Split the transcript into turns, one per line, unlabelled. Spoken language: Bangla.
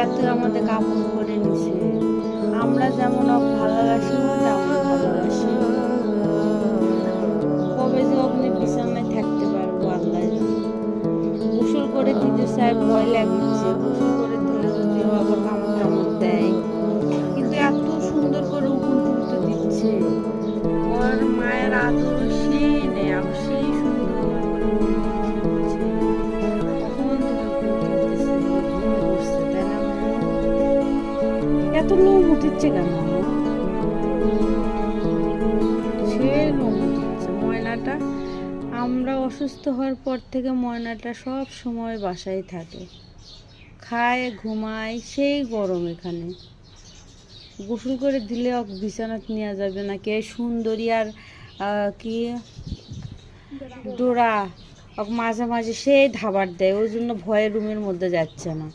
এত আমাদের কাপড় করে নিছে, আমরা যেমন ওকে ভালোবাসি ও তেমন ভালোবাসি। কবে যে অগ্নি বিছানায় থাকতে পারবো আল্লাহ জানে। গোসল করে দিতে চাই, ভয় লাগছে। গোসল করে দিলে যদি ও আবার কামড় টামড় দেয়, কিন্তু এত সুন্দর করে উকুন তুলতে দিচ্ছে, ওর মায়ের আদর সেই নেই, সেই সুন্দর করে উকুন তুলতে দিচ্ছে। কখন থেকে উকুন তুলতেছে, ঘুম পড়ছে তাই না মামা? এত লোম উঠিচ্ছে কেন মামা? সে লোম উঠিচ্ছে ময়নাটা। আমরা অসুস্থ হওয়ার পর থেকে ময়নাটা সব সময় বাসায় থাকে, খায় ঘুমায়, সেই গরম এখানে। গোসল করে দিলে ওকে বিছানাতে নেওয়া যাবে না, কে সুন্দরী আর কি ডোরা ওকে মাঝে মাঝে সেই ধাবার দেয়, ওই জন্য ভয়ে রুমের মধ্যে যাচ্ছে না।